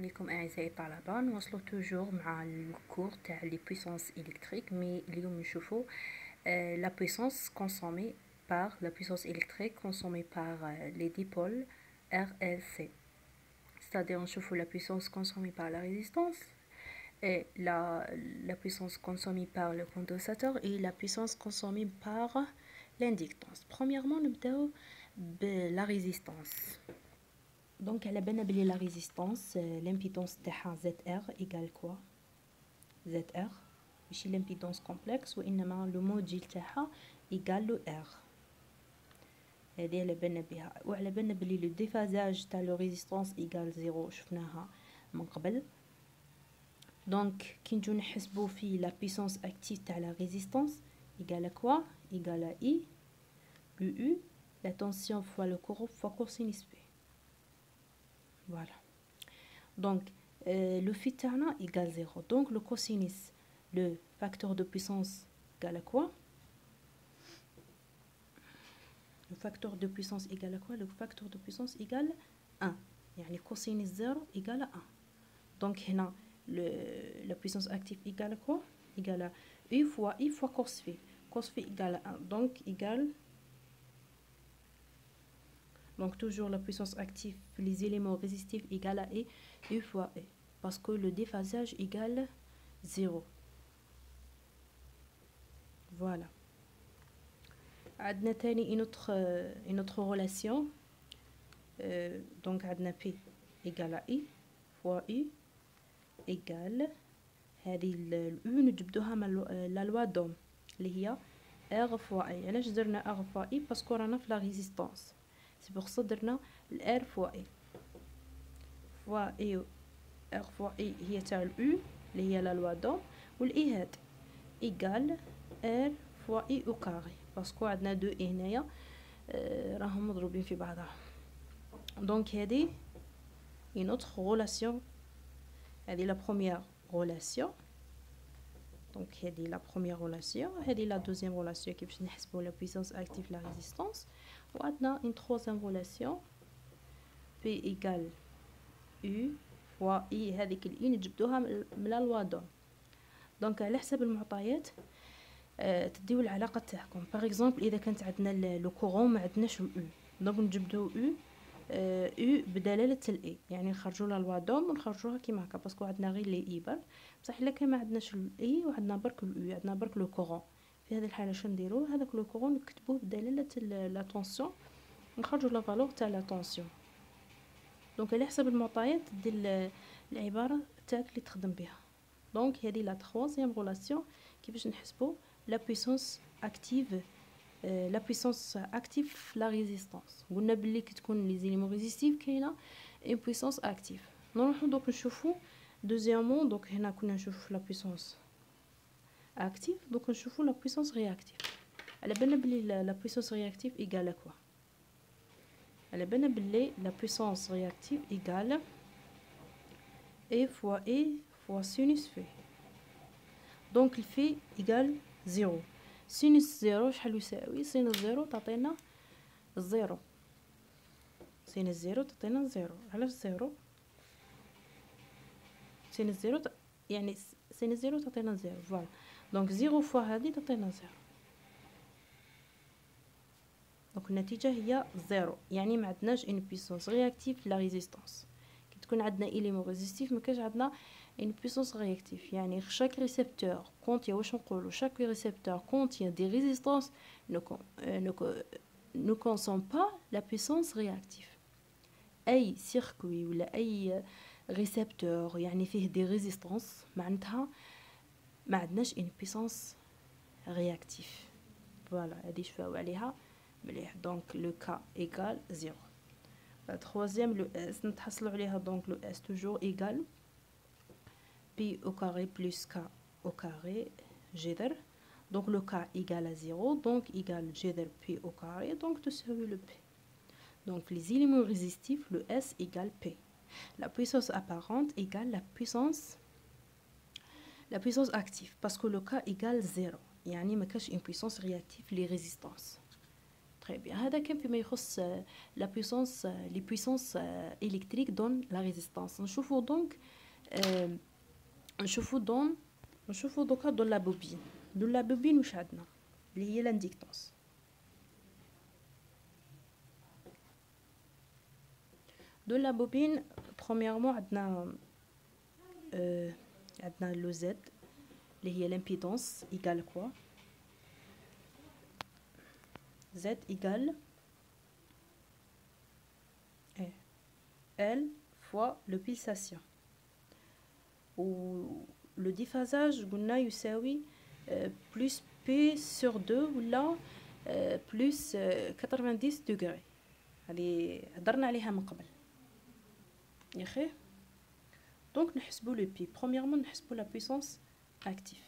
عليكم اعزائي الطلبه. نواصلوا توجور مع الكور تاع لي بويسونس الكتريك، مي اليوم نشوفوا لا بويسونس كونسومي par la puissance électrique consommée par les dipôles RLC. C'est-à-dire نشوفوا la puissance consommée par la résistance et la puissance consommée par le condensateur et la puissance consommée par l'inductance. Premièrement نبداو بلا résistance. Donc على بالنا بلي la résistance l'impédance تاعها ZR égale quoi؟ ZR ماشي l'impédance complexe وإنما le module تاعها égale le R. هذه على بالنا بها. وعلى بالنا بلي le déphasage تاع le résistance égale 0 شفناها من قبل. Donc كي نجو نحسبو في la puissance active تاع la résistance égale à quoi؟ égale à I U la tension fois le courant fois cosinus P. Voilà. Donc, le phi تاعنا égale 0. Donc, le cosinus, le facteur de puissance égale à quoi? Le facteur de puissance égale à quoi? Le facteur de puissance égale 1. يعني cosinus 0 égale à 1. Donc, هنا la puissance active égale à quoi? Égale à I fois cos phi. Cos phi égale à 1. Donc, égale... Donc, toujours la puissance active, les éléments résistifs égale à E fois E. Parce que le déphasage égale 0. Voilà. عندنا تاني une autre relation. Donc, عندنا P égale à I fois U égale هذه ال U نجبدوها من la loi d'Ohm اللي هي R fois I. علاش درنا R fois I؟ parce que رانا في la résistance. C'est pour ça درنا R fois I. fois I R fois I هي تاع ال U اللي هي la loi d'Ohm والإي هاد إيكال R fois I au carré باسكو عندنا دو إي هنايا راهم مضروبين في بعضها. دونك هذه une autre relation. هذه la première relation. Donc هذه la première relation. هذه la deuxième relation كيفاش نحسبوا la puissance active la résistance. وعندنا une troisième relation P égale U fois I. هذيك ال I نجبدوها من la loi d'Ohm. دونك على حسب المعطيات تديو العلاقه تاعكم. باغ اكزومبل اذا كانت عندنا لو كورون ما عندناش او دونك نجبدو او بدلاله الاي، يعني نخرجوا لها لوا دوم ونخرجوها كيما هكا باسكو عندنا غير لي اي برك. بصح الا كان ما عندناش الاي وعندنا برك الاو عندنا برك لو كورون، في هذه الحاله شنو نديرو؟ هذاك لو كورون نكتبوه بدلاله لا طونسيون نخرجوا لا فالور تاع لا طونسيون. دونك على حسب المعطيات دير العباره تاعك اللي تخدم بها. دونك هذه لا تروازيام غولاسيون كيفاش نحسبوا la puissance active la puissance active la résistance. قلنا بلي كي تكون لي زيليمون ريزيستيف كاينه une puissance active. نروحو دوك نشوفو دوزيامون. دوك هنا كنا نشوفو la puissance active، دوك نشوفو la puissance réactive. على بالنا بلي la puissance réactive égale à quoi؟ على بالنا بلي la puissance réactive égale E fois sinus phi. دونك الفي égale 0. سينوس 0 شحال يساوي؟ سينوس 0 تعطينا 0. سينوس 0 تعطينا 0. علاش 0؟ سينوس 0 يعني سينوس 0 تعطينا 0. فوالا دونك 0 فوا هذه تعطينا 0. دونك النتيجه هي 0. يعني ما عندناش ان بويسونس رياكتيف لا ريزيستانس. كي تكون عندنا إليمون ريزيستيف ما كاش عندنا une puissance réactive. يعني chaque récepteur contient واش نقولوا chaque récepteur contient des résistances ne consomme pas la puissance réactive. اي circuit ولا اي récepteur يعني فيه des résistances معناتها ما عندناش une puissance réactive. فوالا هذه شفاو عليها مليح. دونك لو كا ايغال 0. لا troisième لو اس نتحصلوا عليها. دونك لو اس toujours égal P au carré plus K au carré جذر. Donc le K égale à 0. Donc égale جذر P au carré. Donc تساوي le P. Donc les éléments résistifs, le S égale P. La puissance apparente égale la puissance active. Parce que le K égale 0. يعني ما كاش une puissance réactive les résistances. Très bien. هذا كان فيما يخص la puissance les puissances électriques dans la résistance. نشوفوا دونك نشوفوا دوكا dans la bobine. Dans la bobine واش عندنا اللي هي l'inductance. Dans la bobine premièrement عندنا le Z اللي هي l'impédance égale quoi Z égale L fois le pulsation. Ou le déphasage قلنا يساوي plus P sur 2 ولا plus 90 degrés. هذه هضرنا عليها من قبل يا اخي. Donc نحسبوا le P. Premièrement نحسبوا la puissance active.